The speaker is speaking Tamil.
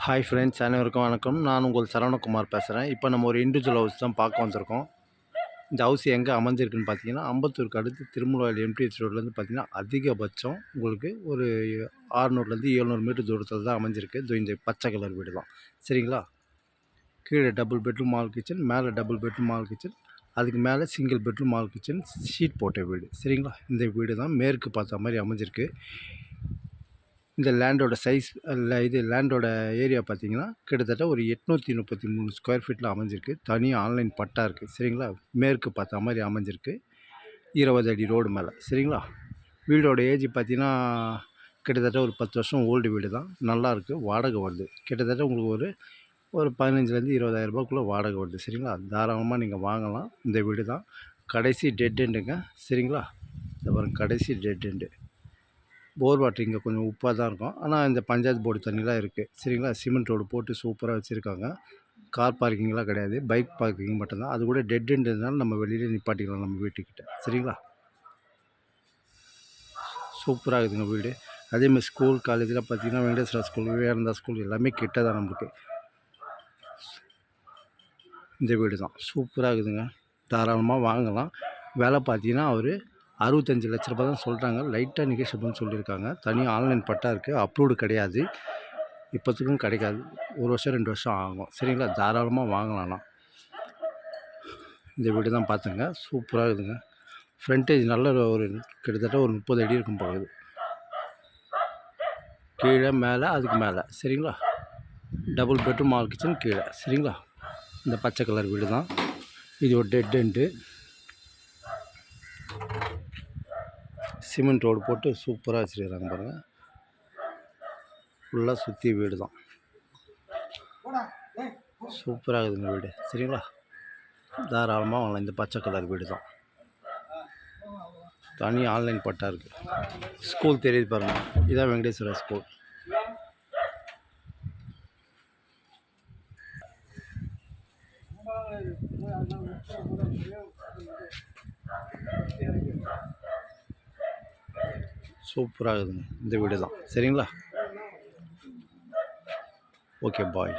ஹாய் ஃப்ரெண்ட்ஸ், அனைவருக்கும் வணக்கம். நான் உங்கள் சரவணகுமார் பேசுகிறேன். இப்போ நம்ம ஒரு இண்டிவிஜுவல் ஹவுஸ் தான் பார்க்க வந்திருக்கோம். இந்த ஹவுஸ் எங்கே அமைஞ்சிருக்குன்னு பார்த்தீங்கன்னா, அம்பத்தூருக்கு அடுத்து திருமுல்வாயில் எம்டிஹெச் ரோட்லேருந்து பார்த்தீங்கன்னா, அதிகபட்சம் உங்களுக்கு ஒரு 600லேருந்து 700 மீட்டர் தூரத்தில் தான் அமைஞ்சிருக்கு. இந்த பச்சை கலர் வீடு தான். சரிங்களா? கீழே டபுள் பெட்ரூம் ஹால் கிச்சன், மேலே டபுள் பெட்ரூம் ஹால் கிச்சன், அதுக்கு மேலே single bedroom hall kitchen, sheet போட்ட வீடு. சரிங்களா? இந்த வீடு தான் மேற்கு பார்த்த மாதிரி அமைஞ்சிருக்கு. இந்த லேண்டோட சைஸ் லேண்டோட ஏரியா பார்த்தீங்கன்னா கிட்டத்தட்ட ஒரு 833 ஸ்கொயர் ஃபீட்டில் அமைஞ்சிருக்கு. தனி ஆன்லைன் பட்டா இருக்குது. சரிங்களா? மேற்கு பார்த்த மாதிரி அமைஞ்சிருக்கு. 20 அடி ரோடு மேலே. சரிங்களா? வீடோட ஏஜ் பார்த்தீங்கன்னா கிட்டத்தட்ட ஒரு 10 வருஷம் ஓல்டு வீடு தான். நல்லாயிருக்கு. வாடகை வருது. கிட்டத்தட்ட உங்களுக்கு ஒரு 15,000 20,000 ரூபாய்க்குள்ளே வாடகை வருது. சரிங்களா? தாராளமாக நீங்கள் வாங்கலாம். இந்த வீடு தான் கடைசி டெட் எண்டுங்க. சரிங்களா? இந்த பாருங்க, கடைசி டெட் எண்டு. போர் வாட்டர் இங்கே கொஞ்சம் உப்பாக தான் இருக்கும். ஆனால் இந்த பஞ்சாயத்து போர்டு தண்ணிலாம் இருக்குது. சரிங்களா? சிமெண்ட் ரோடு போட்டு சூப்பராக வச்சுருக்காங்க. கார் பார்க்கிங்லாம் கிடையாது, பைக் பார்க்கிங் மட்டும்தான். அது கூட டெட் எண்டுனால நம்ம வெளியில் நிப்பாட்டிக்கலாம் நம்ம வீட்டுக்கிட்ட. சரிங்களா? சூப்பராக இருக்குதுங்க வீடு. அதேமாதிரி ஸ்கூல் காலேஜில் பார்த்திங்கன்னா வெங்கடேஸ்வரா ஸ்கூல், விவேகானந்தா ஸ்கூல் எல்லாமே கிட்ட தான் நம்மளுக்கு. இந்த வீடு தான் சூப்பராக இருக்குதுங்க. தாராளமாக வாங்கலாம். விலை பார்த்தீங்கன்னா அவர் 65 லட்ச ரூபா தான் சொல்கிறாங்க. லைட்டாக நெகோஷியபிள்னு சொல்லியிருக்காங்க. தனியாக ஆன்லைன் பட்டா இருக்குது. அப்ரூவ்டு கிடையாது. இப்போத்துக்கும் கிடைக்காது. 1 வருஷம் 2 வருஷம் ஆகும். சரிங்களா? தாராளமாக வாங்கலாம். இந்த வீடு தான் பார்த்துங்க. சூப்பராக இருக்குதுங்க. ஃப்ரண்டேஜ் நல்ல ஒரு கிட்டத்தட்ட ஒரு 30 அடி இருக்கும் போகுது. கீழே மேலே அதுக்கு மேலே. சரிங்களா? டபுள் பெட்ரூம் ஹால் கிச்சன் கீழே. சரிங்களா? இந்த பச்சை கலர் வீடு தான். இது ஒரு டெட் எண்டு. சிமெண்ட் ரோடு போட்டு சூப்பராக வச்சுருக்கிறாங்க பாருங்கள். ஃபுல்லாக சுற்றி வீடு தான். சூப்பராக இருக்குதுங்க வீடு. சரிங்களா? தாராளமாக வாங்கலாம். இந்த பச்சை கலர் வீடு தான். தனி ஆன்லைன் பட்டா இருக்குது. ஸ்கூல் தெரியுது பாருங்கள். இதான் வெங்கடேஸ்வரா ஸ்கூல். சூப்பராக இருக்குதுங்க இந்த வீடு தான். சரிங்களா? ஓகே, பாய்.